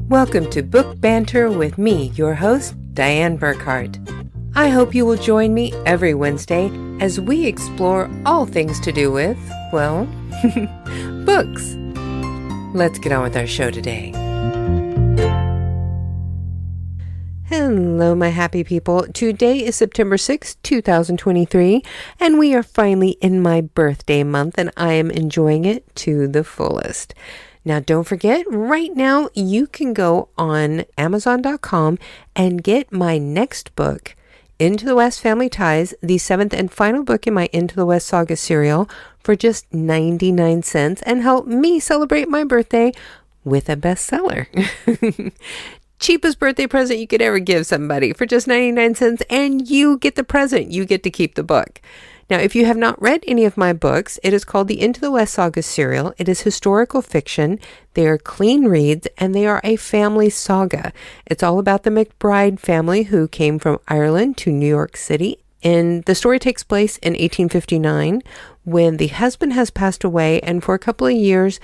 Welcome to Book Banter with me, your host, Dianne Burkhart. I hope you will join me every Wednesday as we explore all things to do with, well, books. Let's get on with our show today. Hello, my happy people. Today is September 6th, 2023, and we are finally in my birthday month, and I am enjoying it to the fullest. Now, don't forget, right now, you can go on Amazon.com and get my next book, Into the West Family Ties, the seventh and final book in my Into the West Saga serial, for just 99 cents and help me celebrate my birthday with a bestseller. Cheapest birthday present you could ever give somebody for just 99 cents, and you get the present. You get to keep the book. Now, if you have not read any of my books, it is called the Into the West Saga serial. It is historical fiction. They are clean reads, and they are a family saga. It's all about the McBride family who came from Ireland to New York City. And the story takes place in 1859 when the husband has passed away, and for a couple of years,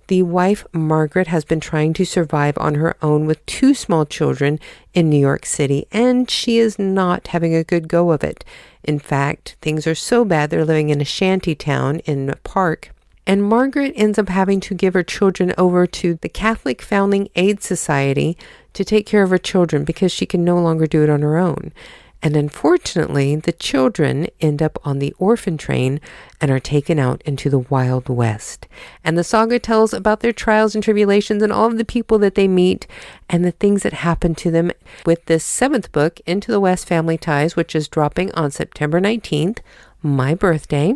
the wife, Margaret, has been trying to survive on her own with two small children in New York City, and she is not having a good go of it. In fact, things are so bad they're living in a shanty town in a park, and Margaret ends up having to give her children over to the Catholic Foundling Aid Society to take care of her children because she can no longer do it on her own. And unfortunately, the children end up on the orphan train and are taken out into the Wild West. And the saga tells about their trials and tribulations and all of the people that they meet and the things that happen to them with this seventh book, Into the West Family Ties, which is dropping on September 19th, my birthday.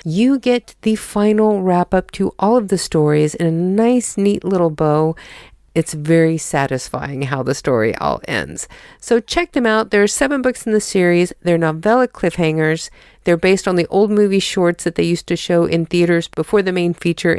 You get the final wrap up to all of the stories in a nice, neat little bow. It's very satisfying how the story all ends. So check them out. There are 7 books in the series. They're novella cliffhangers. They're based on the old movie shorts that they used to show in theaters before the main feature.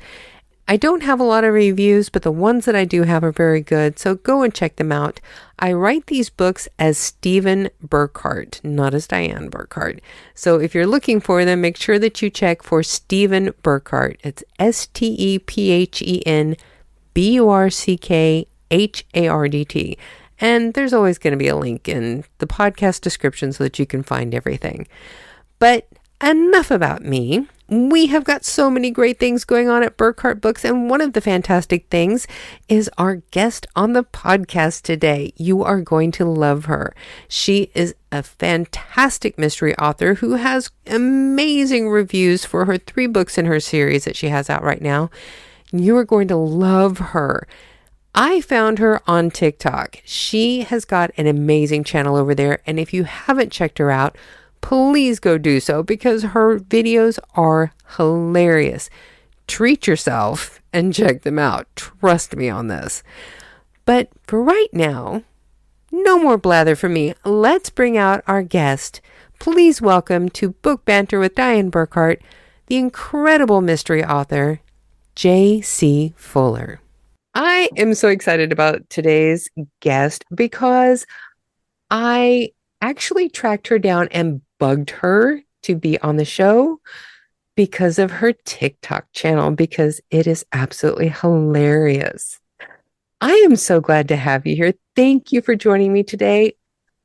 I don't have a lot of reviews, but the ones that I do have are very good. So go and check them out. I write these books as Stephen Burkhart, not as Dianne Burkhart. So if you're looking for them, make sure that you check for Stephen Burkhart. It's Stephen Burkhardt. And there's always going to be a link in the podcast description so that you can find everything. But enough about me. We have got so many great things going on at Burkhart Books, and one of the fantastic things is our guest on the podcast today. You are going to love her. She is a fantastic mystery author who has amazing reviews for her 3 books in her series that she has out right now. You are going to love her. I found her on TikTok. She has got an amazing channel over there, and if you haven't checked her out, please go do so because her videos are hilarious. Treat yourself and check them out. Trust me on this. But for right now, no more blather from me. Let's bring out our guest. Please welcome to Book Banter with Dianne Burkhart, the incredible mystery author, J.C. Fuller. I am so excited about today's guest because I actually tracked her down and bugged her to be on the show because of her TikTok channel, because it is absolutely hilarious. I am so glad to have you here. Thank you for joining me today.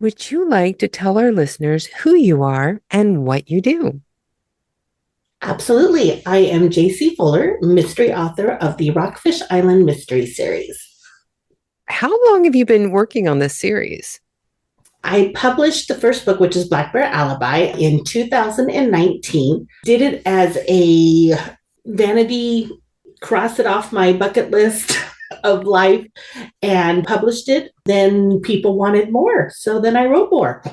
Would you like to tell our listeners who you are and what you do? Absolutely. I am J.C. Fuller, mystery author of the Rockfish Island Mystery Series. How long have you been working on this series? I published the first book, which is Black Bear Alibi, in 2019. Did it as a vanity, cross it off my bucket list of life, and published it. Then people wanted more, so then I wrote more.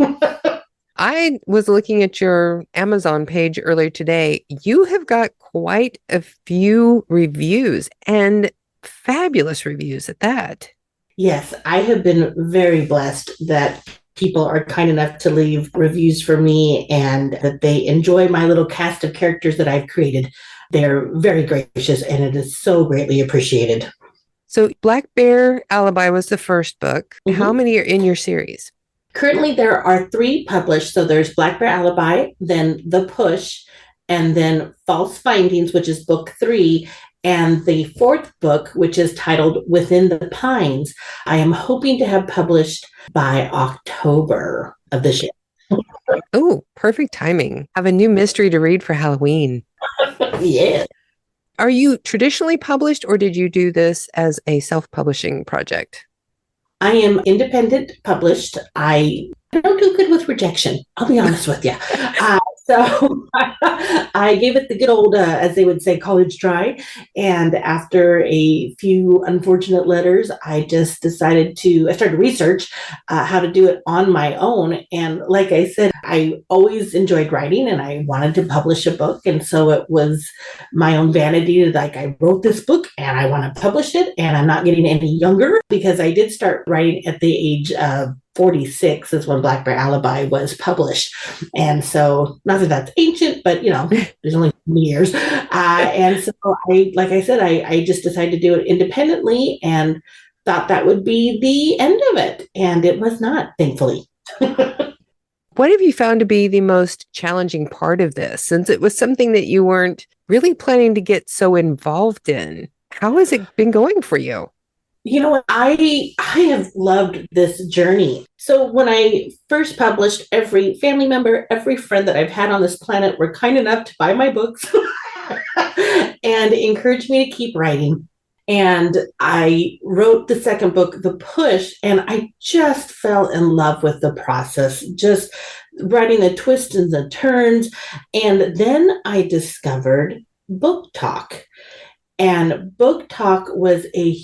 I was looking at your Amazon page earlier today. You have got quite a few reviews, and fabulous reviews at that. Yes, I have been very blessed that people are kind enough to leave reviews for me and that they enjoy my little cast of characters that I've created. They're very gracious, and it is so greatly appreciated. So Black Bear Alibi was the first book. Mm-hmm. How many are in your series? Currently, there are 3 published. So there's Black Bear Alibi, then The Push, and then False Findings, which is book 3. And the fourth book, which is titled Within the Pines, I am hoping to have published by October of this year. Oh, perfect timing. Have a new mystery to read for Halloween. Yeah. Are you traditionally published or did you do this as a self-publishing project? I am independent published. I don't do good with rejection. I'll be honest with you. So I gave it the good old, as they would say, college try. And after a few unfortunate letters, I just decided I started research how to do it on my own. And like I said, I always enjoyed writing and I wanted to publish a book. And so it was my own vanity. Like I wrote this book and I want to publish it. And I'm not getting any younger because I did start writing at the age of 46 is when Black Bear Alibi was published. And so, not that that's ancient, but there's only years. And so like I said, I just decided to do it independently and thought that would be the end of it. And it was not, thankfully. What have you found to be the most challenging part of this, since it was something that you weren't really planning to get so involved in? How has it been going for you? You know what? I have loved this journey. So when I first published, every family member, every friend that I've had on this planet were kind enough to buy my books and encouraged me to keep writing. And I wrote the second book, The Push, and I just fell in love with the process, just writing the twists and the turns. And then I discovered Book Talk. And Book Talk was a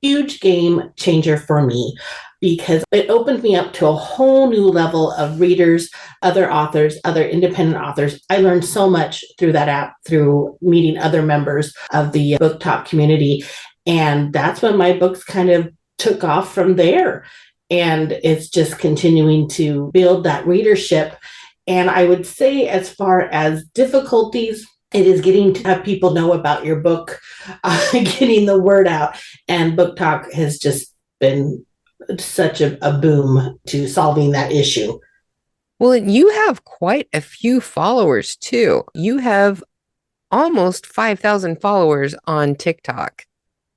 huge game changer for me because it opened me up to a whole new level of readers, other authors, other independent authors. I learned so much through that app, through meeting other members of the Book Talk community. And that's when my books kind of took off from there. And it's just continuing to build that readership. And I would say, as far as difficulties, it is getting to have people know about your book, getting the word out. And Book Talk has just been such a boom to solving that issue. Well, you have quite a few followers too. You have almost 5,000 followers on TikTok.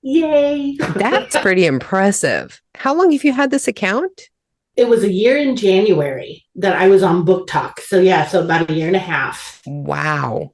Yay! That's pretty impressive. How long have you had this account? It was a year in January that I was on Book Talk. So about a year and a half. Wow.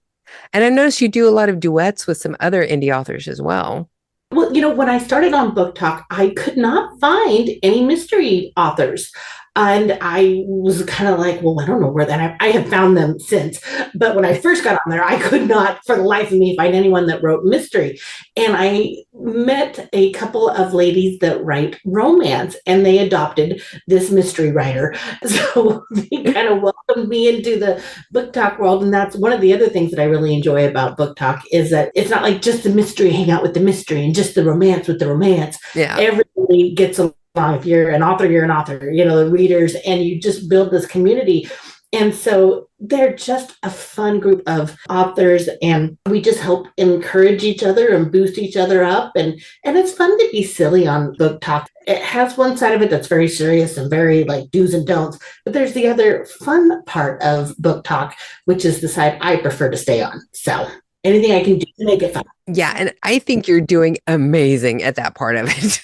And I noticed you do a lot of duets with some other indie authors as well. Well, when I started on Book Talk, I could not find any mystery authors. And I was kind of like, well, I don't know where that I have found them since. But when I first got on there, I could not for the life of me find anyone that wrote mystery. And I met a couple of ladies that write romance and they adopted this mystery writer. So they kind of welcomed me into the Book Talk world. And that's one of the other things that I really enjoy about Book Talk is that it's not like just the mystery, hang out with the mystery and just the romance with the romance. Yeah. Everybody gets along. If you're an author, the readers, and you just build this community. And so they're just a fun group of authors, and we just help encourage each other and boost each other up. And it's fun to be silly on Book Talk. It has one side of it that's very serious and very like do's and don'ts, but there's the other fun part of Book Talk, which is the side I prefer to stay on. So anything I can do to make it fun. Yeah, and I think you're doing amazing at that part of it.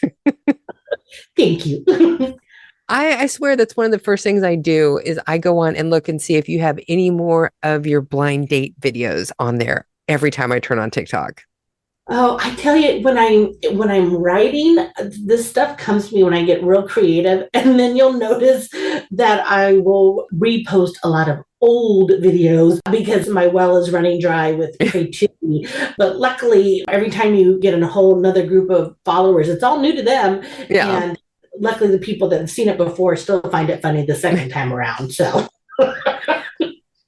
Thank you. I swear that's one of the first things I do is I go on and look and see if you have any more of your blind date videos on there every time I turn on TikTok. Oh, I tell you, when I'm writing, this stuff comes to me when I get real creative, and then you'll notice that I will repost a lot of old videos because my well is running dry with creativity. But luckily, every time you get in a whole another group of followers, it's all new to them. Yeah. And luckily, the people that have seen it before still find it funny the second time around. So.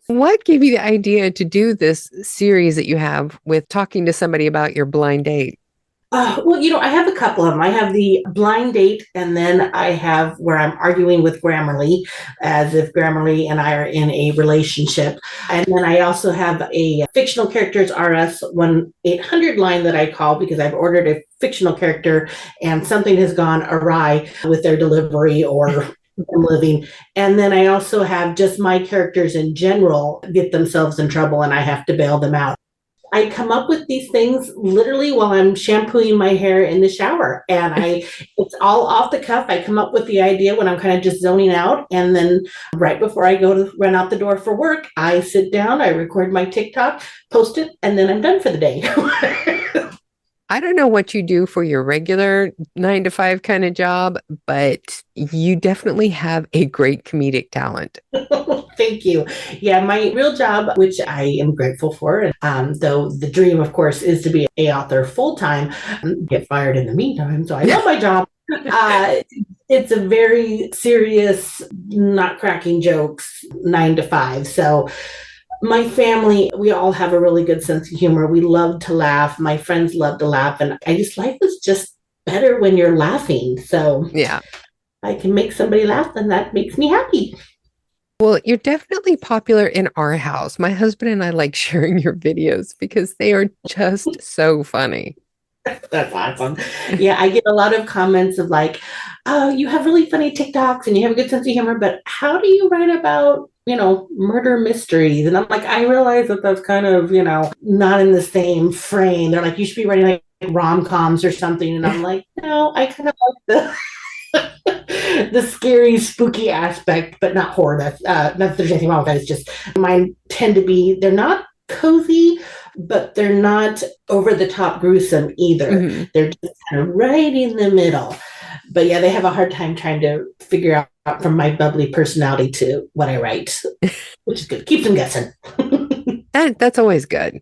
What gave you the idea to do this series that you have with talking to somebody about your blind date? Well, I have a couple of them. I have the blind date, and then I have where I'm arguing with Grammarly, as if Grammarly and I are in a relationship. And then I also have a fictional characters RS 1-800 line that I call because I've ordered a fictional character and something has gone awry with their delivery or them living. And then I also have just my characters in general get themselves in trouble and I have to bail them out. I come up with these things literally while I'm shampooing my hair in the shower. And it's all off the cuff. I come up with the idea when I'm kind of just zoning out. And then right before I go to run out the door for work, I sit down, I record my TikTok, post it, and then I'm done for the day. I don't know what you do for your regular 9 to 5 kind of job, but you definitely have a great comedic talent. Thank you. Yeah, my real job, which I am grateful for, though the dream, of course, is to be a author full time, get fired in the meantime. So I love my job. It's a very serious, not cracking jokes 9 to 5. So my family, we all have a really good sense of humor. We love to laugh. My friends love to laugh. And life is just better when you're laughing. So Yeah. I can make somebody laugh, and that makes me happy. Well, you're definitely popular in our house. My husband and I like sharing your videos because they are just so funny. That's awesome. Yeah, I get a lot of comments of like, oh, you have really funny TikToks and you have a good sense of humor, but how do you write about, murder mysteries? And I'm like, I realize that that's kind of, not in the same frame. They're like, you should be writing like rom-coms or something. And I'm like, no, I kind of like the the scary, spooky aspect, but not horror. That's not that there's anything wrong with that. It's just mine tend to be, they're not cozy, but they're not over the top gruesome either. Mm-hmm. They're just kind of right in the middle. But yeah, they have a hard time trying to figure out from my bubbly personality to what I write, which is good. Keeps them guessing. That's always good.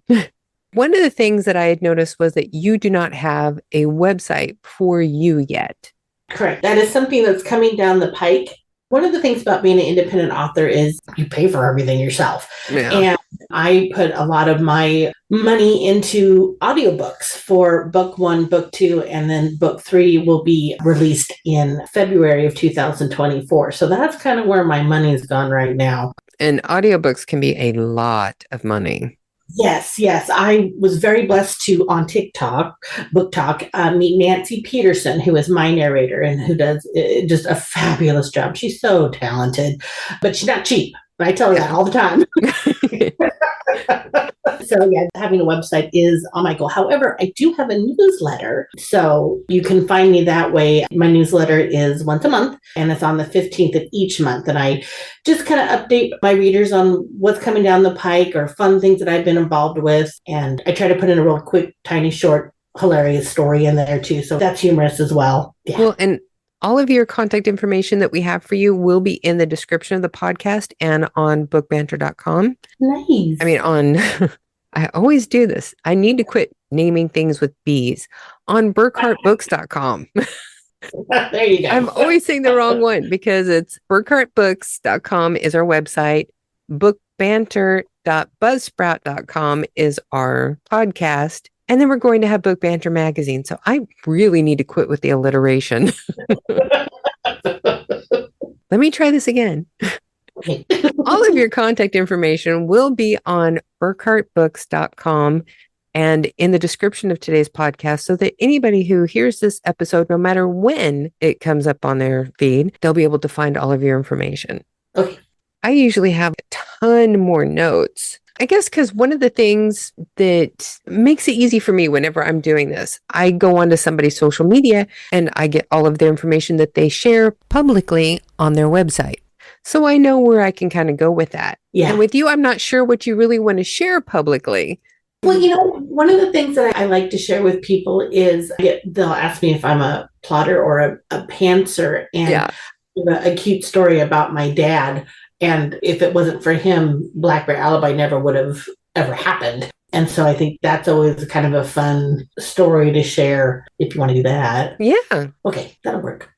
One of the things that I had noticed was that you do not have a website for you yet. Correct. That is something that's coming down the pike. One of the things about being an independent author is you pay for everything yourself. Yeah. And I put a lot of my money into audiobooks for book 1, book 2, and then book 3 will be released in February of 2024. So that's kind of where my money's gone right now. And audiobooks can be a lot of money. Yes. I was very blessed to, on TikTok, Book Talk, meet Nancy Peterson, who is my narrator and who does just a fabulous job. She's so talented, but she's not cheap. I tell her that all the time. So yeah, having a website is on my goal. However, I do have a newsletter, so you can find me that way. My newsletter is once a month, and it's on the 15th of each month. And I just kind of update my readers on what's coming down the pike or fun things that I've been involved with. And I try to put in a real quick, tiny, short, hilarious story in there too. So that's humorous as well. Yeah. Well, and all of your contact information that we have for you will be in the description of the podcast and on bookbanter.com. Nice. I mean, I always do this. I need to quit naming things with B's. On burkhartbooks.com. There you go. I'm always saying the wrong one because it's burkhartbooks.com is our website. Bookbanter.buzzsprout.com is our podcast. And then we're going to have Book Banter magazine. So I really need to quit with the alliteration. Let me try this again. All of your contact information will be on burkhartbooks.com and in the description of today's podcast so that anybody who hears this episode, no matter when it comes up on their feed, they'll be able to find all of your information. Okay. I usually have a ton more notes. I guess because one of the things that makes it easy for me whenever I'm doing this, I go onto somebody's social media and I get all of their information that they share publicly on their website. So I know where I can kind of go with that. Yeah. And with you, I'm not sure what you really want to share publicly. Well, one of the things that I like to share with people is they'll ask me if I'm a plotter or a pantser. And a cute story about my dad. And if it wasn't for him, Black Bear Alibi never would have ever happened. And so I think that's always kind of a fun story to share if you want to do that. Yeah. Okay, that'll work.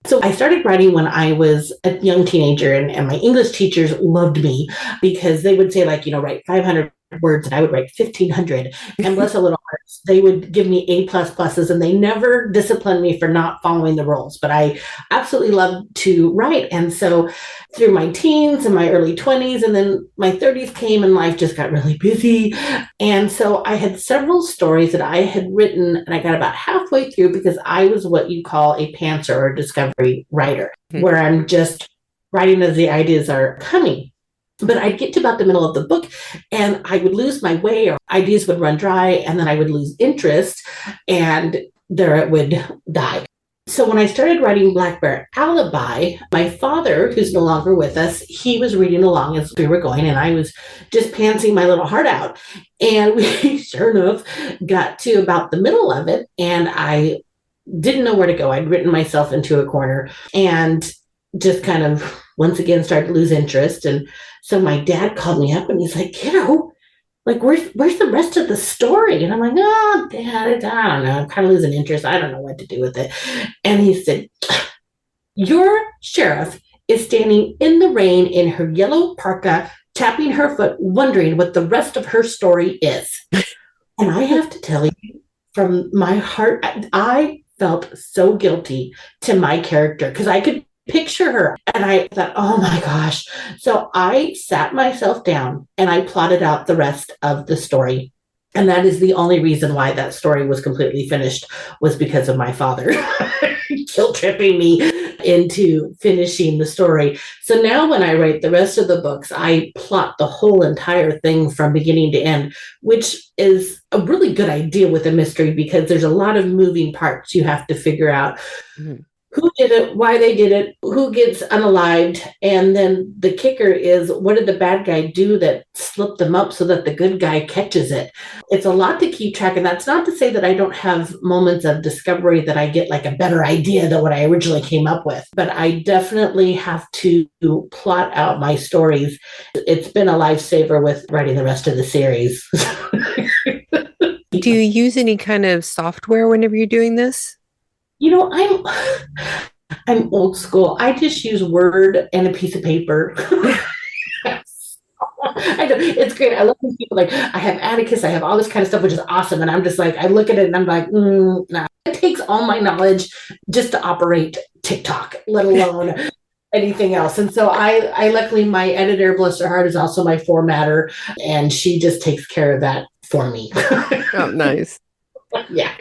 So I started writing when I was a young teenager, and my English teachers loved me because they would say, like, write 500 words, and I would write 1,500. And bless their little hearts, they would give me A++s, and they never disciplined me for not following the rules. But I absolutely loved to write. And so through my teens and my early 20s, and then my 30s came, and life just got really busy. And so I had several stories that I had written, and I got about halfway through because I was what you call a pantser or discovery writer, where I'm just writing as the ideas are coming. But I'd get to about the middle of the book and I would lose my way or ideas would run dry and then I would lose interest and there it would die. So when I started writing Black Bear Alibi, my father, who's no longer with us, he was reading along as we were going and I was just pantsing my little heart out. And we sure enough got to about the middle of it and I didn't know where to go. I'd written myself into a corner and just kind of once again started to lose interest. And so my dad called me up and he's like, kiddo, like, where's the rest of the story? And I'm like, oh, Dad, I don't know. I'm kind of losing interest. I don't know what to do with it. And he said, your sheriff is standing in the rain in her yellow parka, tapping her foot, wondering what the rest of her story is. And I have to tell you, from my heart, I felt so guilty to my character because I could picture her. And I thought, oh my gosh. So I sat myself down and I plotted out the rest of the story. And that is the only reason why that story was completely finished was because of my father guilt tripping me into finishing the story. So now when I write the rest of the books, I plot the whole entire thing from beginning to end, which is a really good idea with a mystery because there's a lot of moving parts you have to figure out. Mm-hmm. Who did it, why they did it, who gets unalived, and then the kicker is what did the bad guy do that slipped them up so that the good guy catches it? It's a lot to keep track of. That's not to say that I don't have moments of discovery that I get like a better idea than what I originally came up with, but I definitely have to plot out my stories. It's been a lifesaver with writing the rest of the series. Do you use any kind of software whenever you're doing this? You know, I'm old school. I just use Word and a piece of paper. I know, it's great. I love when people like, I have Atticus, I have all this kind of stuff, which is awesome. And I'm just like, I look at it and I'm like, nah. It takes all my knowledge just to operate TikTok, let alone anything else. And so I luckily, my editor, bless her heart, is also my formatter. And she just takes care of that for me. Oh, nice. Yeah,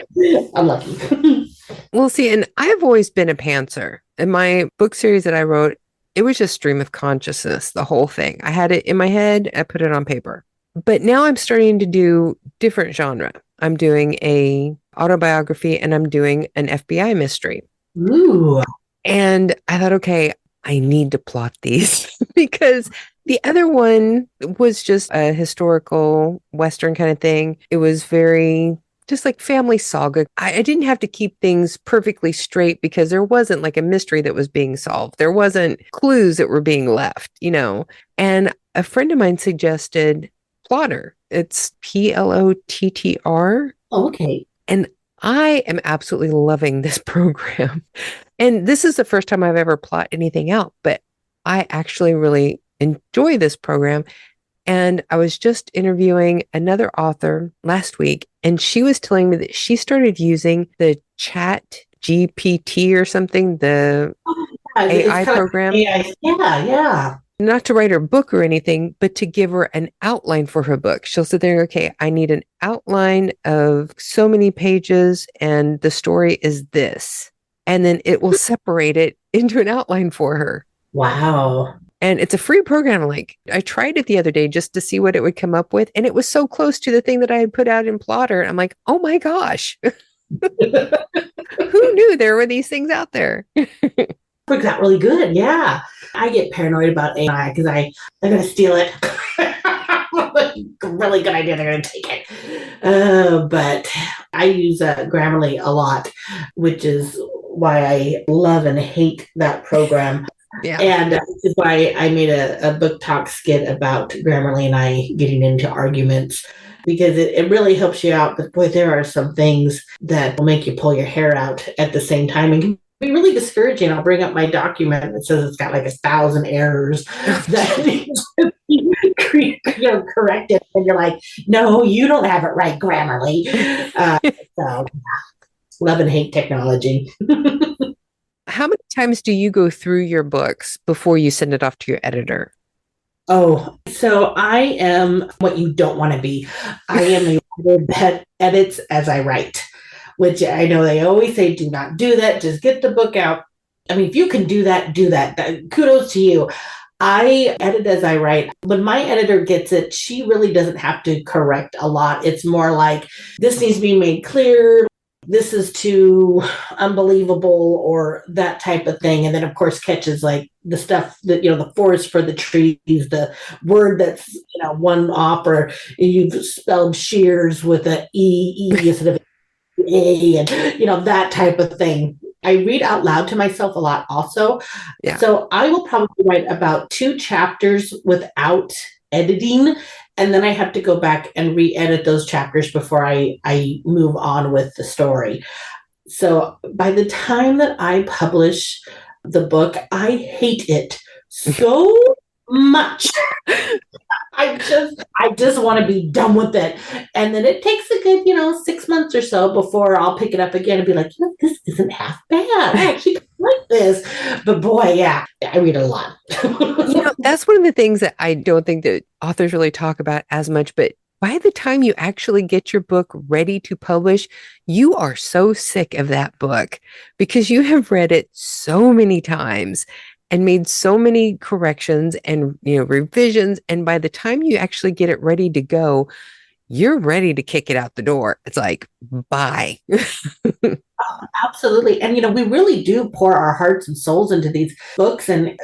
I'm lucky. Well, see, and I've always been a pantser. In my book series that I wrote, it was just stream of consciousness, the whole thing. I had it in my head, I put it on paper. But now I'm starting to do different genre. I'm doing a autobiography and I'm doing an FBI mystery. Ooh. And I thought, okay, I need to plot these because the other one was just a historical Western kind of thing. It was very just like family saga. I didn't have to keep things perfectly straight because there wasn't like a mystery that was being solved. There wasn't clues that were being left, you know. And a friend of mine suggested Plotter. It's Plottr. Oh, okay. And I am absolutely loving this program. And this is the first time I've ever plot anything out, but I actually really enjoy this program. And I was just interviewing another author last week, and she was telling me that she started using the Chat GPT or something, the AI program. AI. Yeah. Not to write her book or anything, but to give her an outline for her book. She'll sit there, okay, I need an outline of so many pages, and the story is this. And then it will separate it into an outline for her. Wow. And it's a free program. Like I tried it the other day just to see what it would come up with. And it was so close to the thing that I had put out in Plotter. I'm like, oh my gosh. Who knew there were these things out there? Worked out really good. Yeah. I get paranoid about AI because they're going to steal it. Really good idea. They're going to take it. But I use Grammarly a lot, which is why I love and hate that program. Yeah. And this is why I made a book talk skit about Grammarly and I getting into arguments, because it really helps you out. But boy, there are some things that will make you pull your hair out at the same time and can be really discouraging. I'll bring up my document that says it's got like 1,000 errors that needs to be corrected. And you're like, no, you don't have it right, Grammarly. So love and hate technology. How many times do you go through your books before you send it off to your editor? Oh, so I am what you don't want to be. I am a writer that edits as I write, which I know they always say, do not do that. Just get the book out. I mean, if you can do that, do that. Kudos to you. I edit as I write. When my editor gets it, she really doesn't have to correct a lot. It's more like, this needs to be made clear. This is too unbelievable, or that type of thing. And then, of course, catches like the stuff that, the forest for the trees, the word that's, one off, or you've spelled shears with an E instead of A, and, that type of thing. I read out loud to myself a lot also. Yeah. So I will probably write about 2 chapters without editing. And then I have to go back and re-edit those chapters before I move on with the story. So by the time that I publish the book, I hate it so much. I just want to be done with it. And then it takes a good, 6 months or so before I'll pick it up again and be like, this isn't half bad. I actually like this. But boy, yeah, I read a lot. That's one of the things that I don't think that authors really talk about as much, but by the time you actually get your book ready to publish, you are so sick of that book because you have read it so many times and made so many corrections and revisions. And by the time you actually get it ready to go, you're ready to kick it out the door. It's like, bye. Absolutely. And, we really do pour our hearts and souls into these books. And,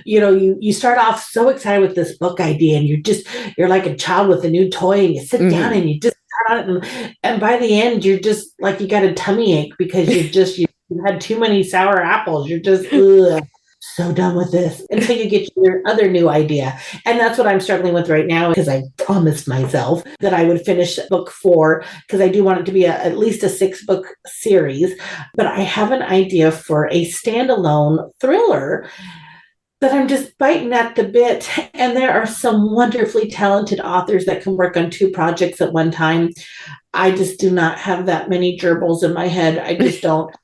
you start off so excited with this book idea, and you're like a child with a new toy, and you sit down and you just start on it. And by the end, you're just like, you got a tummy ache because you've had too many sour apples. You're just, so done with this, until you get your other new idea. And that's what I'm struggling with right now, because I promised myself that I would finish book 4, because I do want it to be at least a 6-book series. But I have an idea for a standalone thriller that I'm just biting at the bit. And there are some wonderfully talented authors that can work on 2 projects at one time. I just do not have that many gerbils in my head. I just don't.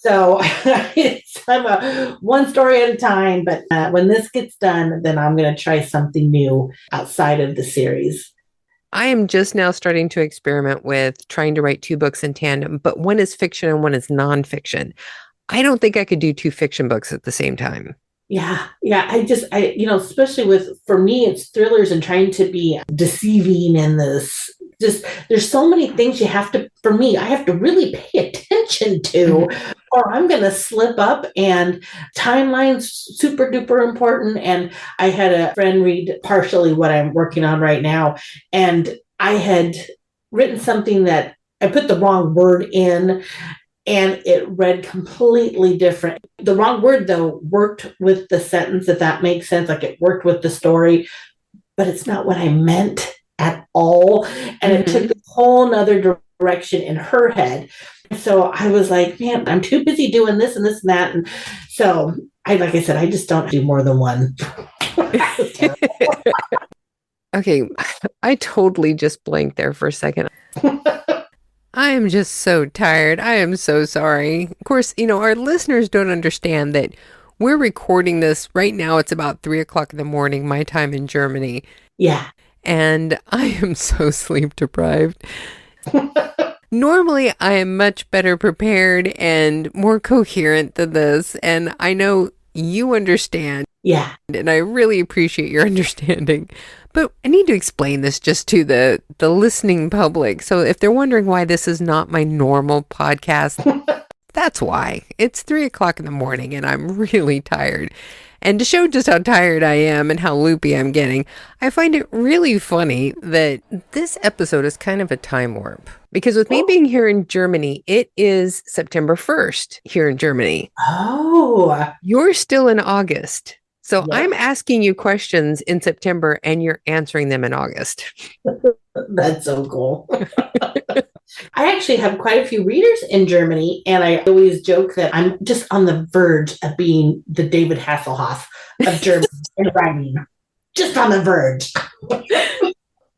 So I'm a one story at a time, but when this gets done, then I'm going to try something new outside of the series. I am just now starting to experiment with trying to write 2 books in tandem, but one is fiction and one is nonfiction. I don't think I could do 2 fiction books at the same time. Yeah. Especially for me, it's thrillers and trying to be deceiving, and there's so many things I have to really pay attention to, or I'm going to slip up. And timeline's super duper important. And I had a friend read partially what I'm working on right now, and I had written something that I put the wrong word in, and it read completely different. The wrong word, though, worked with the sentence, if that makes sense. Like, it worked with the story, but it's not what I meant at all. And it took a whole nother direction in her head. So I was like, man, I'm too busy doing this and this and that. And so like I said, I just don't do more than one. Okay, I totally just blanked there for a second. I am just so tired. I am so sorry. Of course, our listeners don't understand that we're recording this right now. It's about 3:00 in the morning, my time in Germany. Yeah. And I am so sleep deprived. Normally, I am much better prepared and more coherent than this. And I know you understand. Yeah. And I really appreciate your understanding. But I need to explain this just to the listening public. So if they're wondering why this is not my normal podcast, that's why. It's 3:00 in the morning and I'm really tired. And to show just how tired I am and how loopy I'm getting, I find it really funny that this episode is kind of a time warp. Because with me being here in Germany, it is September 1st here in Germany. Oh. You're still in August. So Yeah. I'm asking you questions in September and you're answering them in August. That's so cool. I actually have quite a few readers in Germany, and I always joke that I'm just on the verge of being the David Hasselhoff of Germany in writing. Just on the verge.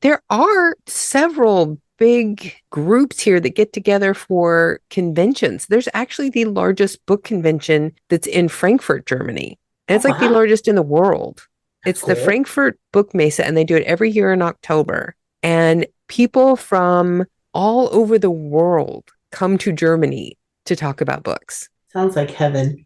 There are several big groups here that get together for conventions. There's actually the largest book convention that's in Frankfurt, Germany. And it's like the largest in the world. It's the Frankfurt Book Mesa, and they do it every year in October. And people from all over the world come to Germany to talk about books. Sounds like heaven.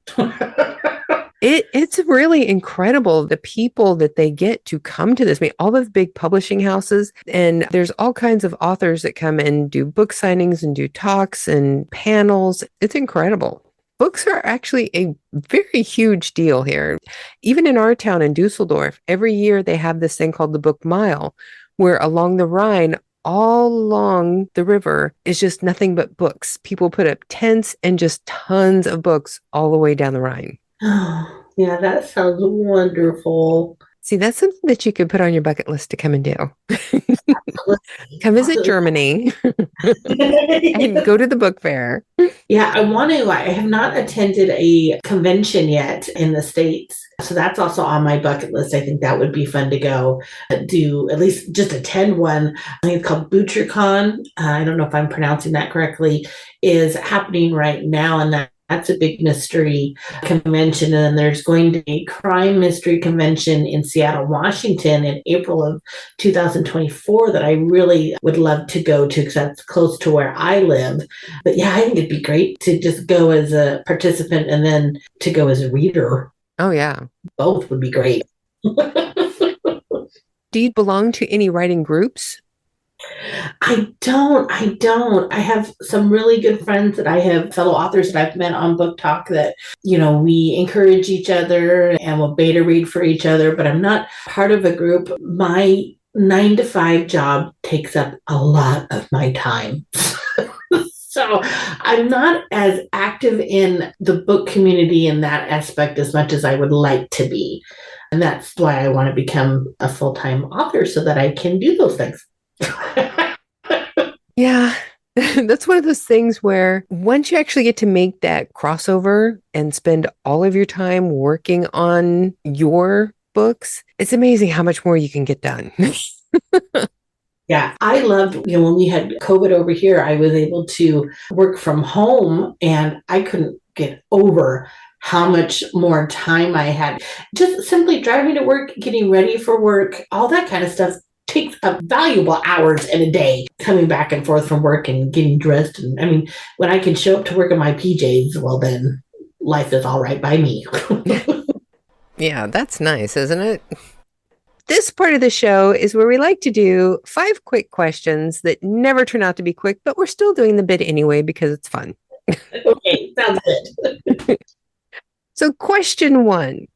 It's really incredible the people that they get to come to this. I mean, all the big publishing houses, and there's all kinds of authors that come and do book signings and do talks and panels. It's incredible. Books are actually a very huge deal here. Even in our town in Dusseldorf, every year they have this thing called the Book Mile, where along the Rhine, all along the river is just nothing but books. People put up tents and just tons of books all the way down the Rhine. Oh, yeah, that sounds wonderful. See, that's something that you could put on your bucket list to come and do. Come visit Absolutely. Germany and go to the book fair. Yeah, I want to. I have not attended a convention yet in the States. So that's also on my bucket list. I think that would be fun to go do, at least just attend one. I think it's called ButcherCon. I don't know if I'm pronouncing that correctly, is happening right now. And that's a big mystery convention. And then there's going to be a crime mystery convention in Seattle, Washington in April of 2024 that I really would love to go to because that's close to where I live. But yeah, I think it'd be great to just go as a participant and then to go as a reader. Oh, yeah. Both would be great. Do you belong to any writing groups? I don't. I have some really good friends that I have, fellow authors that I've met on Book Talk that, we encourage each other and will beta read for each other, but I'm not part of a group. My 9 to 5 job takes up a lot of my time. So I'm not as active in the book community in that aspect as much as I would like to be. And that's why I want to become a full-time author so that I can do those things. Yeah. That's one of those things where once you actually get to make that crossover and spend all of your time working on your books, it's amazing how much more you can get done. Yeah, I loved, when we had COVID over here, I was able to work from home and I couldn't get over how much more time I had. Just simply driving to work, getting ready for work, all that kind of stuff takes up valuable hours in a day, coming back and forth from work and getting dressed. And I mean, when I can show up to work in my PJs, well, then life is all right by me. Yeah, that's nice, isn't it? This part of the show is where we like to do 5 quick questions that never turn out to be quick, but we're still doing the bit anyway because it's fun. Okay, sounds good. So question 1,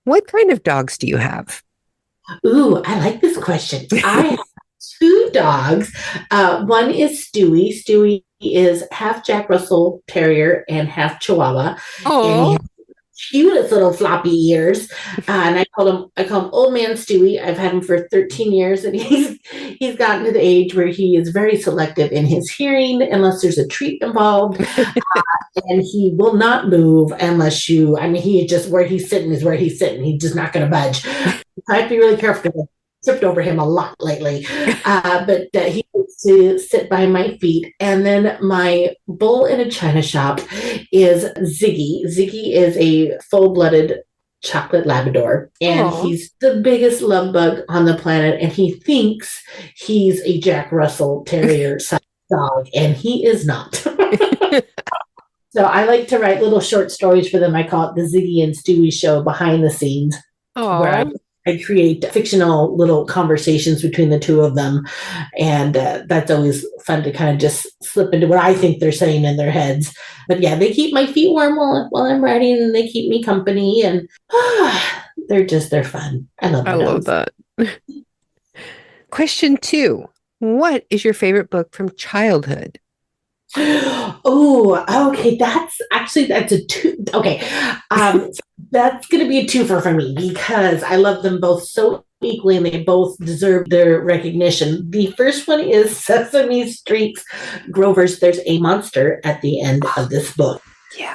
what kind of dogs do you have? Ooh, I like this question. I have 2 dogs. One is Stewie. Stewie is half Jack Russell Terrier and half Chihuahua. And he Oh, has cutest little floppy ears. And I call him Old Man Stewie. I've had him for 13 years, and he's gotten to the age where he is very selective in his hearing unless there's a treat involved. And he will not move unless he just, where he's sitting is where he's sitting. He's just not going to budge. I have to be really careful because I've tripped over him a lot lately. But he likes to sit by my feet. And then my bull in a china shop is Ziggy. Ziggy is a full-blooded chocolate Labrador, and Aw. he's the biggest love bug on the planet. And he thinks he's a Jack Russell Terrier dog, and he is not. So I like to write little short stories for them. I call it the Ziggy and Stewie Show behind the scenes, where Oh, I create fictional little conversations between the two of them. And that's always fun to kind of just slip into what I think they're saying in their heads. But yeah, they keep my feet warm while I'm writing, and they keep me company. And they're fun. I love I my love dogs. that. Question 2, what is your favorite book from childhood? Oh, okay. That's a two. Okay. That's going to be a twofer for me because I love them both so equally and they both deserve their recognition. The first one is Sesame Street's Grover's There's a Monster at the end of this book. Yeah.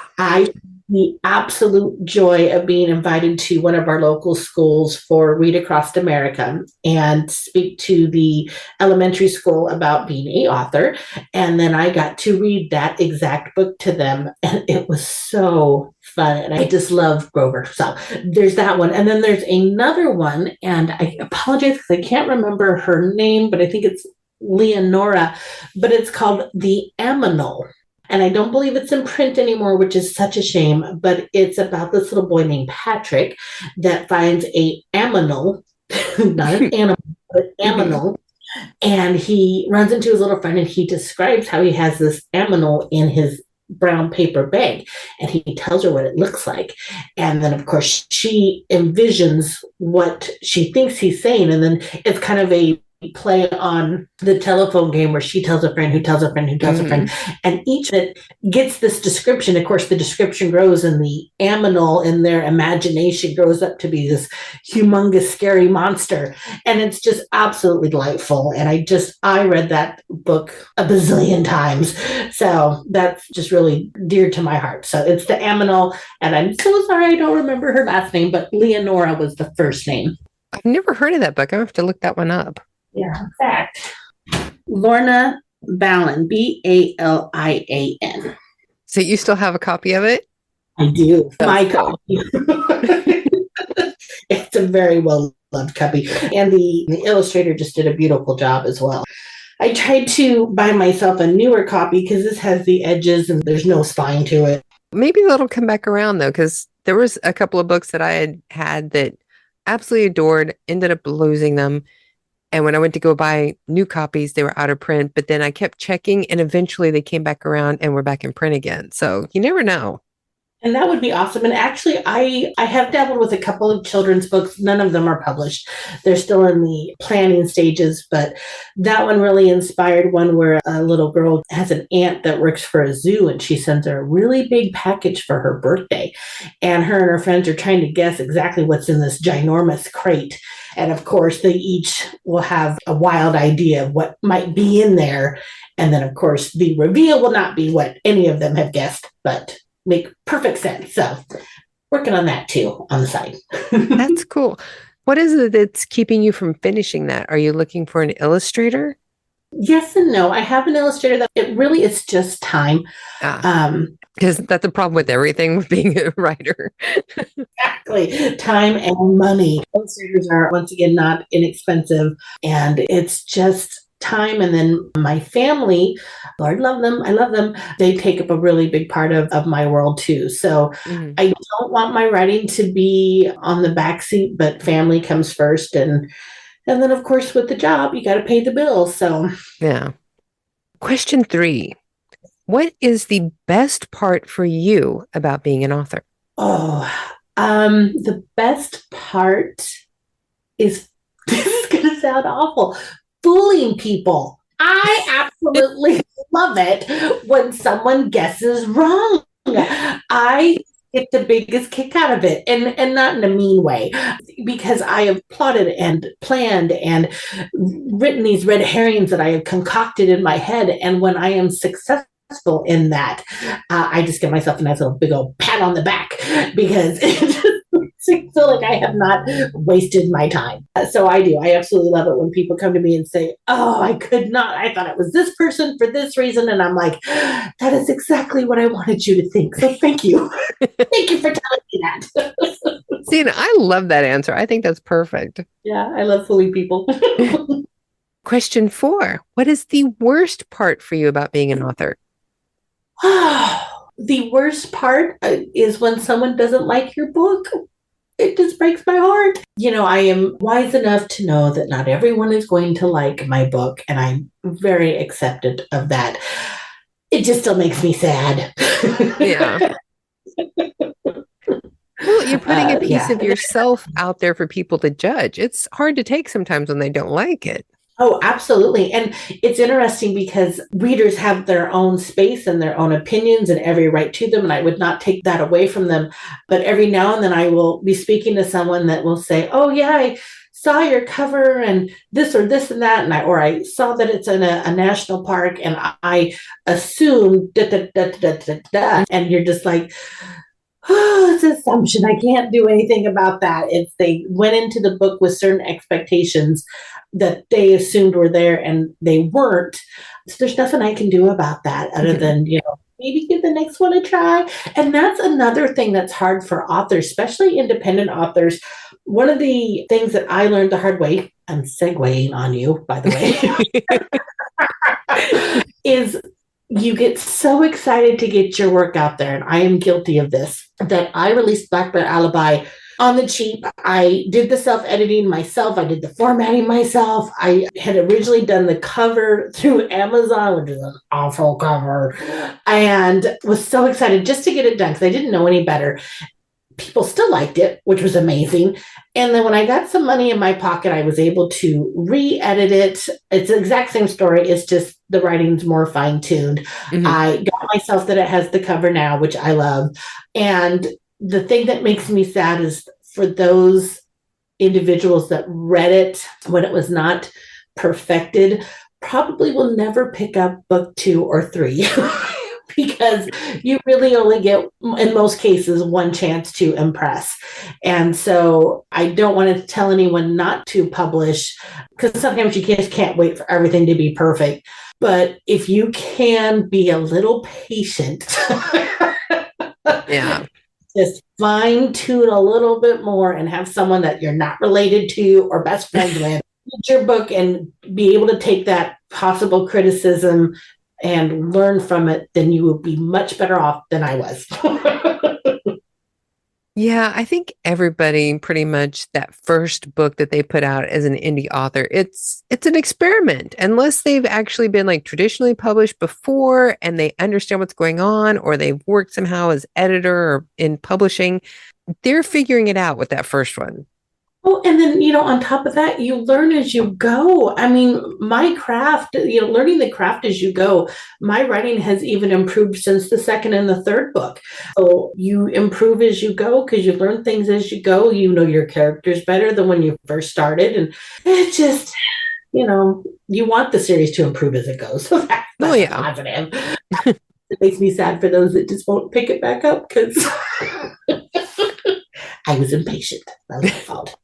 The absolute joy of being invited to one of our local schools for Read Across America and speak to the elementary school about being an author. And then I got to read that exact book to them. And it was so fun. And I just love Grover. So there's that one. And then there's another one. And I apologize because I can't remember her name, but I think it's Leonora, but it's called The Aminal. And I don't believe it's in print anymore, which is such a shame, but it's about this little boy named Patrick that finds a aminal, not an animal, but Mhm. aminal, and he runs into his little friend and he describes how he has this aminal in his brown paper bag, and he tells her what it looks like. And then, of course, she envisions what she thinks he's saying. And then it's kind of a play on the telephone game where she tells a friend who tells a friend who tells a friend, Mhm. and each that gets this description. Of course, the description grows, and the aminal in their imagination grows up to be this humongous, scary monster, and it's just absolutely delightful. And I read that book a bazillion times, so that's just really dear to my heart. So it's the aminal, and I'm so sorry I don't remember her last name, but Leonora was the first name. I've never heard of that book. I have to look that one up. Yeah, in fact, Lorna Balin, Balian. So you still have a copy of it? I do. That's My cool. copy. It's a very well loved copy. And the illustrator just did a beautiful job as well. I tried to buy myself a newer copy because this has the edges and there's no spine to it. Maybe that'll come back around though, because there was a couple of books that I had that absolutely adored, ended up losing them. And when I went to go buy new copies, they were out of print. But then I kept checking, and eventually they came back around and were back in print again. So you never know. And that would be awesome. And actually, I have dabbled with a couple of children's books. None of them are published. They're still in the planning stages, but that one really inspired one where a little girl has an aunt that works for a zoo and she sends her a really big package for her birthday. And her friends are trying to guess exactly what's in this ginormous crate. And of course, they each will have a wild idea of what might be in there. And then, of course, the reveal will not be what any of them have guessed, but make perfect sense. So working on that too on the side. That's cool. What is it that's keeping you from finishing that? Are you looking for an illustrator? Yes and no. I have an illustrator that it really is just time. Ah, Um, because that's a problem with everything with being a writer. exactly. Time and money. Illustrators are once again not inexpensive, and it's just time. And then my family, Lord love them, I love them, they take up a really big part of my world too. So Mhm. I don't want my writing to be on the back seat, but family comes first. And then of course with the job you got to pay the bills. So Yeah. Question 3. What is the best part for you about being an author? the best part is this is gonna sound awful, fooling people. I absolutely love it when someone guesses wrong. I get the biggest kick out of it, and not in a mean way, because I have plotted and planned and written these red herrings that I have concocted in my head. And when I am successful in that, I just give myself a nice little big old pat on the back because it just makes me feel like I have not wasted my time. So I do. I absolutely love it when people come to me and say, "Oh, I could not. I thought it was this person for this reason," and I'm like, "That is exactly what I wanted you to think. So thank you, thank you for telling me that." See, and I love that answer. I think that's perfect. Yeah, I love fooling people. Question 4. What is the worst part for you about being an author? The worst part is when someone doesn't like your book. It just breaks my heart. I am wise enough to know that not everyone is going to like my book, and I'm very acceptant of that. It just still makes me sad. Yeah. Well, you're putting a piece Yeah. of yourself out there for people to judge. It's hard to take sometimes when they don't like it. Oh, absolutely. And it's interesting because readers have their own space and their own opinions and every right to them. And I would not take that away from them. But every now and then I will be speaking to someone that will say, "Oh, yeah, I saw your cover and this or this and that." I saw that it's in a national park and I assumed da, da, da, da, da, da. And you're just like, "Oh, it's assumption. I can't do anything about that." If they went into the book with certain expectations that they assumed were there and they weren't, so there's nothing I can do about that other Mhm. than, maybe give the next one a try. And that's another thing that's hard for authors, especially independent authors. One of the things that I learned the hard way, I'm segueing on you, by the way, is you get so excited to get your work out there, and I am guilty of this, that I released Black Bear Alibi on the cheap. I did the self-editing myself. I did the formatting myself. I had originally done the cover through Amazon, which is an awful cover, and was so excited just to get it done because I didn't know any better. People still liked it, which was amazing. And then when I got some money in my pocket, I was able to re-edit it. It's the exact same story. It's just the writing's more fine-tuned. Mm-hmm. I got myself that it has the cover now, which I love. And the thing that makes me sad is for those individuals that read it when it was not perfected, probably will never pick up book 2 or 3. Because you really only get, in most cases, one chance to impress. And so I don't want to tell anyone not to publish, because sometimes you just can't wait for everything to be perfect. But if you can be a little patient, Yeah. just fine tune a little bit more and have someone that you're not related to or best friends with read your book and be able to take that possible criticism and learn from it, then you will be much better off than I was. Yeah, I think everybody pretty much that first book that they put out as an indie author, it's an experiment. Unless they've actually been like traditionally published before and they understand what's going on, or they've worked somehow as editor or in publishing, they're figuring it out with that first one. Oh, and then, on top of that, you learn as you go. I mean, my craft, learning the craft as you go, my writing has even improved since the second and the third book. So you improve as you go because you learn things as you go. You know your characters better than when you first started. And it's just, you want the series to improve as it goes. So that's positive. It makes me sad for those that just won't pick it back up because I was impatient. That was my fault.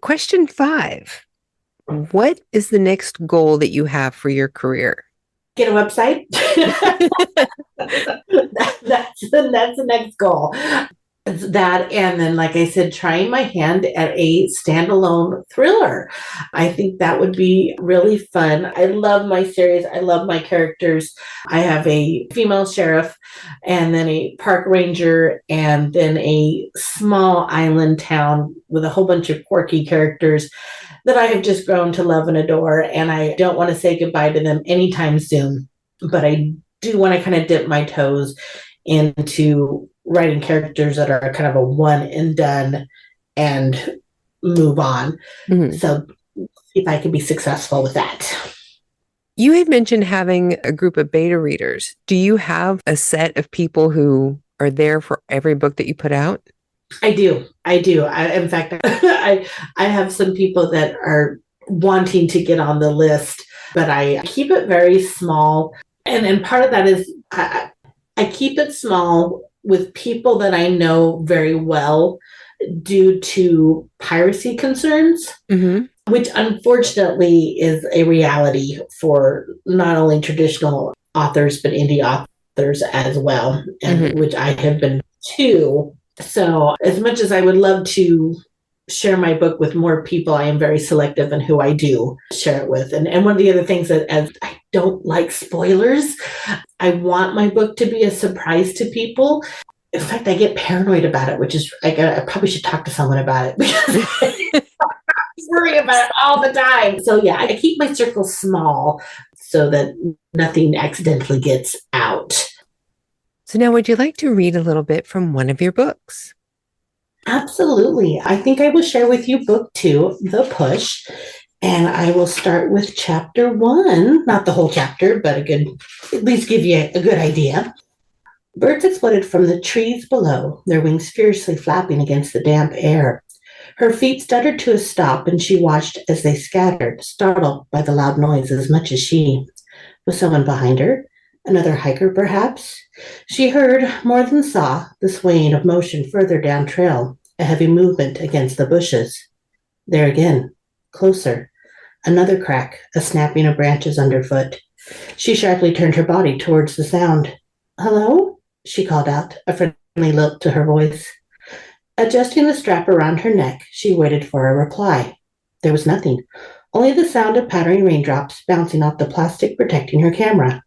Question 5. What is the next goal that you have for your career? Get a website. that's the next goal. That, and then, like I said, trying my hand at a standalone thriller. I think that would be really fun. I love my series. I love my characters. I have a female sheriff and then a park ranger and then a small island town with a whole bunch of quirky characters that I have just grown to love and adore. And I don't want to say goodbye to them anytime soon, but I do want to kind of dip my toes into writing characters that are kind of a one and done and move on. Mm-hmm. So see if I can be successful with that. You had mentioned having a group of beta readers. Do you have a set of people who are there for every book that you put out? I do. In fact, I have some people that are wanting to get on the list, but I keep it very small. And part of that is I keep it small with people that I know very well due to piracy concerns, mm-hmm. which unfortunately is a reality for not only traditional authors, but indie authors as well, and mm-hmm. which I have been too. So as much as I would love to share my book with more people, I am very selective in who I do share it with. And one of the other things that, as I don't like spoilers, I want my book to be a surprise to people. In fact, I get paranoid about it, which is, I probably should talk to someone about it because I worry about it all the time. So yeah, I keep my circle small so that nothing accidentally gets out. So now would you like to read a little bit from one of your books? Absolutely. I think I will share with you book 2, The Push, and I will start with chapter 1, not the whole chapter, but at least give you a good idea. Birds exploded from the trees below, their wings fiercely flapping against the damp air. Her feet stuttered to a stop, and she watched as they scattered, startled by the loud noise as much as she. Was someone behind her? Another hiker, perhaps? She heard, more than saw, the swaying of motion further down trail, a heavy movement against the bushes. There again, closer. Another crack, a snapping of branches underfoot. She sharply turned her body towards the sound. "Hello?" she called out, a friendly lilt to her voice. Adjusting the strap around her neck, she waited for a reply. There was nothing, only the sound of pattering raindrops bouncing off the plastic protecting her camera.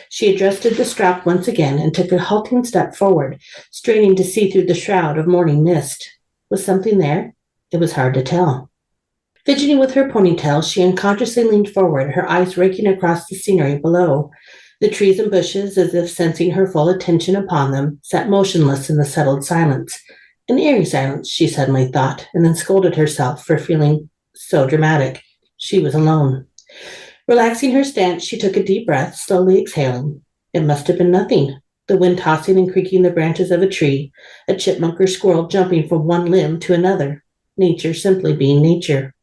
She adjusted the strap once again and took a halting step forward, straining to see through the shroud of morning mist. Was something there? It was hard to tell. Fidgeting with her ponytail, she unconsciously leaned forward, her eyes raking across the scenery below. The trees and bushes, as if sensing her full attention upon them, sat motionless in the settled silence. An eerie silence, she suddenly thought, and then scolded herself for feeling so dramatic. She was alone. Relaxing her stance, she took a deep breath, slowly exhaling. It must have been nothing. The wind tossing and creaking the branches of a tree, a chipmunk or squirrel jumping from one limb to another. Nature simply being nature.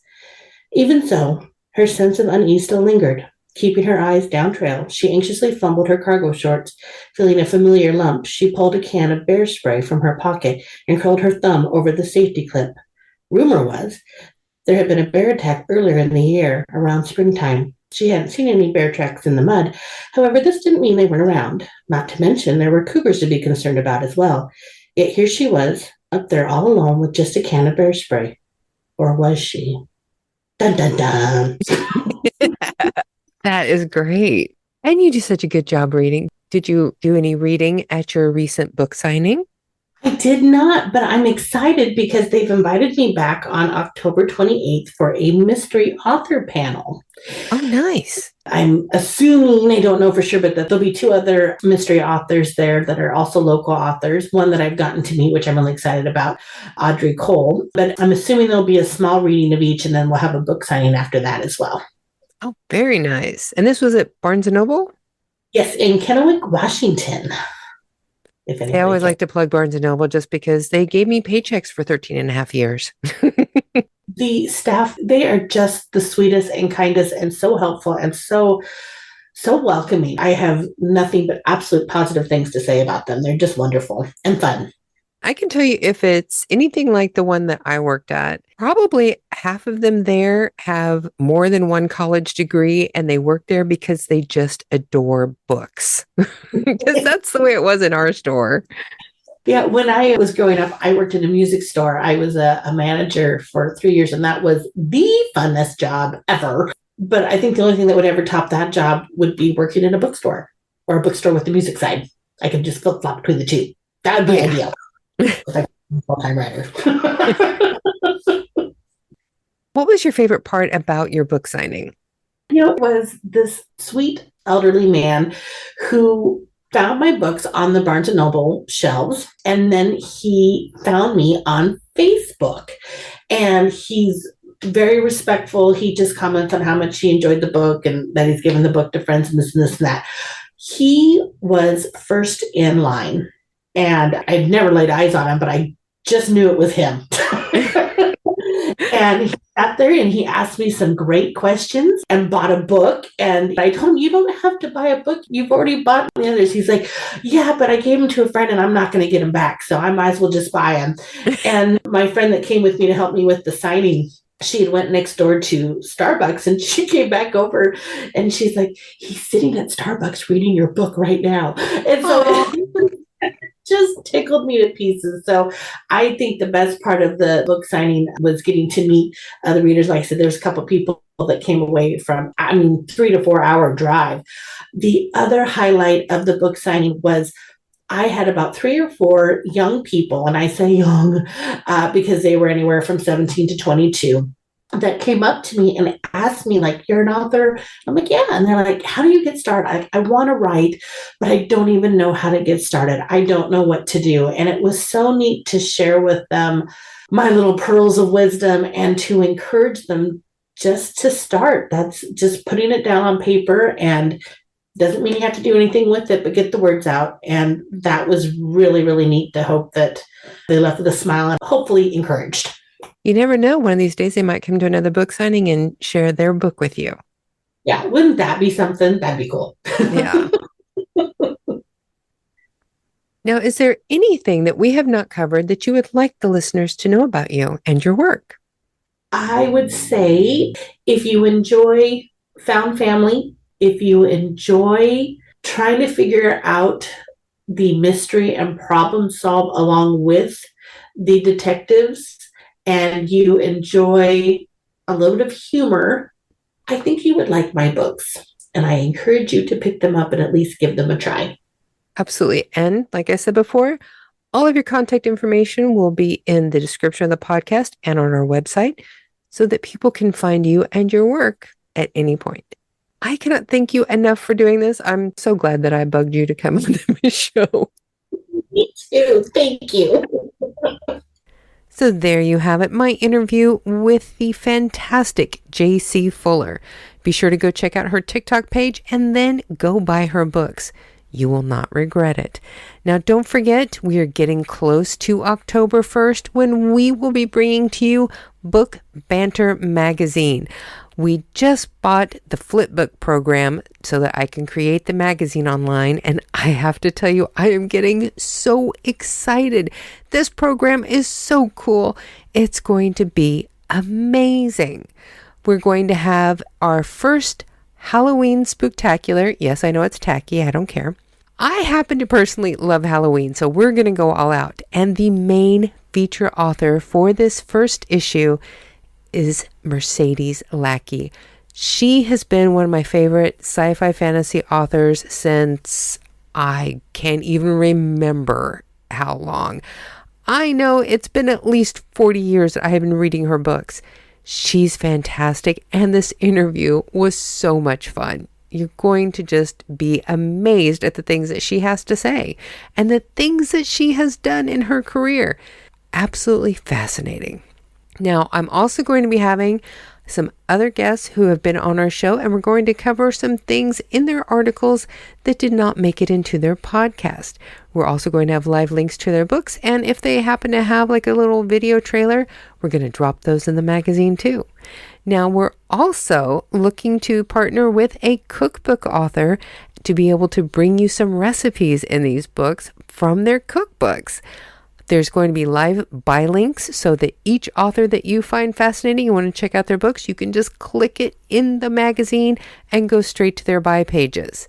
Even so, her sense of unease still lingered. Keeping her eyes down trail, she anxiously fumbled her cargo shorts. Feeling a familiar lump, she pulled a can of bear spray from her pocket and curled her thumb over the safety clip. Rumor was there had been a bear attack earlier in the year, around springtime. She hadn't seen any bear tracks in the mud. However, this didn't mean they weren't around. Not to mention, there were cougars to be concerned about as well. Yet here she was, up there all alone with just a can of bear spray. Or was she? Dun dun dun. That is great. And you do such a good job reading. Did you do any reading at your recent book signing? I did not, but I'm excited because they've invited me back on October 28th for a mystery author panel. Oh, nice. I'm assuming, I don't know for sure, but that there'll be two other mystery authors there that are also local authors. One that I've gotten to meet, which I'm really excited about, Audrey Cole. But I'm assuming there'll be a small reading of each, and then we'll have a book signing after that as well. Oh, very nice. And this was at Barnes& and Noble? Yes, in Kennewick, Washington. If I always like to plug Barnes& and Noble just because they gave me paychecks for 13 and a half years. The staff, they are just the sweetest and kindest and so helpful and so welcoming. I have nothing but absolute positive things to say about them. They're just wonderful and fun. I can tell you if it's anything like the one that I worked at, probably half of them there have more than one college degree and they work there because they just adore books. Because that's the way it was in our store. Yeah, when I was growing up, I worked in a music store. I was a manager for 3 years, and that was the funnest job ever. But I think the only thing that would ever top that job would be working in a bookstore or a bookstore with the music side. I could just flip flop between the two. That would be ideal. Like a full-time writer. What was your favorite part about your book signing? It was this sweet elderly man who found my books on the Barnes and Noble shelves, and then he found me on Facebook. And he's very respectful. He just comments on how much he enjoyed the book and that he's given the book to friends and this and this and that. He was first in line, and I've never laid eyes on him, but I just knew it was him. And he sat there and he asked me some great questions and bought a book. And I told him, you don't have to buy a book. You've already bought the others. He's like, yeah, but I gave them to a friend and I'm not going to get them back. So I might as well just buy them. And my friend that came with me to help me with the signing, she had went next door to Starbucks, and she came back over and she's like, he's sitting at Starbucks reading your book right now. And so just tickled me to pieces. So I think the best part of the book signing was getting to meet the readers. Like I said, there's a couple of people that came away from, 3 to 4 hour drive. The other highlight of the book signing was I had about 3 or 4 young people, and I say young because they were anywhere from 17 to 22, that came up to me and asked me, like, you're an author? I'm like, yeah. And they're like, how do you get started? I want to write, but I don't even know how to get started. I don't know what to do. And it was so neat to share with them my little pearls of wisdom and to encourage them just to start. That's just putting it down on paper, and doesn't mean you have to do anything with it, but get the words out. And that was really, really neat to hope that they left with a smile and hopefully encouraged. You never know. One of these days they might come to another book signing and share their book with you. Yeah, wouldn't that be something? That'd be cool. Yeah. Now, is there anything that we have not covered that you would like the listeners to know about you and your work? I would say if you enjoy found family, if you enjoy trying to figure out the mystery and problem solve along with the detectives, and you enjoy a little bit of humor, I think you would like my books. and I encourage you to pick them up and at least give them a try. Absolutely. And like I said before, all of your contact information will be in the description of the podcast and on our website so that people can find you and your work at any point. I cannot thank you enough for doing this. I'm so glad that I bugged you to come on the show. Me too. Thank you. So there you have it, my interview with the fantastic J.C. Fuller. Be sure to go check out her TikTok page and then go buy her books. You will not regret it. Now, don't forget, we are getting close to October 1st when we will be bringing to you Book Banter Magazine. We just bought the Flipbook program so that I can create the magazine online, and I have to tell you, I am getting so excited. This program is so cool. It's going to be amazing. We're going to have our first Halloween Spooktacular. Yes, I know it's tacky. I don't care. I happen to personally love Halloween, so we're going to go all out. And the main feature author for this first issue is Mercedes Lackey. She has been one of my favorite sci-fi fantasy authors since I can't even remember how long. I know it's been at least 40 years that I have been reading her books. She's fantastic, and this interview was so much fun. You're going to just be amazed at the things that she has to say and the things that she has done in her career. Absolutely fascinating. Now, I'm also going to be having some other guests who have been on our show, and we're going to cover some things in their articles that did not make it into their podcast. We're also going to have live links to their books, and if they happen to have like a little video trailer, we're going to drop those in the magazine too. Now, we're also looking to partner with a cookbook author to be able to bring you some recipes in these books from their cookbooks. There's going to be live buy links so that each author that you find fascinating, you want to check out their books, you can just click it in the magazine and go straight to their buy pages.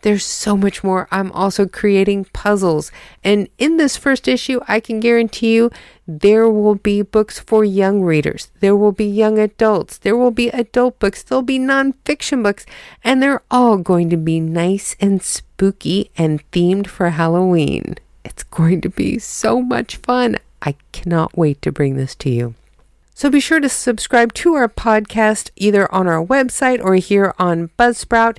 There's so much more. I'm also creating puzzles. And in this first issue, I can guarantee you there will be books for young readers. There will be young adults. There will be adult books. There'll be nonfiction books. And they're all going to be nice and spooky and themed for Halloween. It's going to be so much fun. I cannot wait to bring this to you. So be sure to subscribe to our podcast either on our website or here on Buzzsprout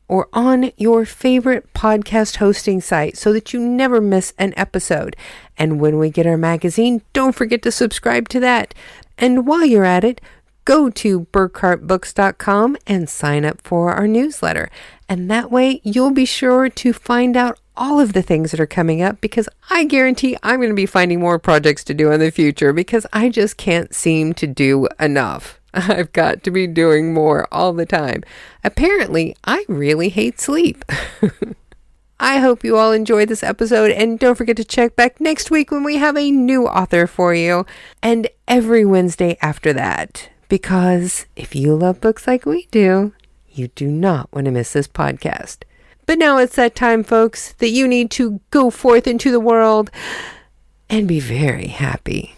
or on your favorite podcast hosting site so that you never miss an episode. And when we get our magazine, don't forget to subscribe to that. And while you're at it, go to burkhartbooks.com and sign up for our newsletter. And that way you'll be sure to find out all of the things that are coming up, because I guarantee I'm going to be finding more projects to do in the future because I just can't seem to do enough. I've got to be doing more all the time. Apparently, I really hate sleep. I hope you all enjoyed this episode, and don't forget to check back next week when we have a new author for you, and every Wednesday after that, because if you love books like we do, you do not want to miss this podcast. But now it's that time, folks, that you need to go forth into the world and be very happy.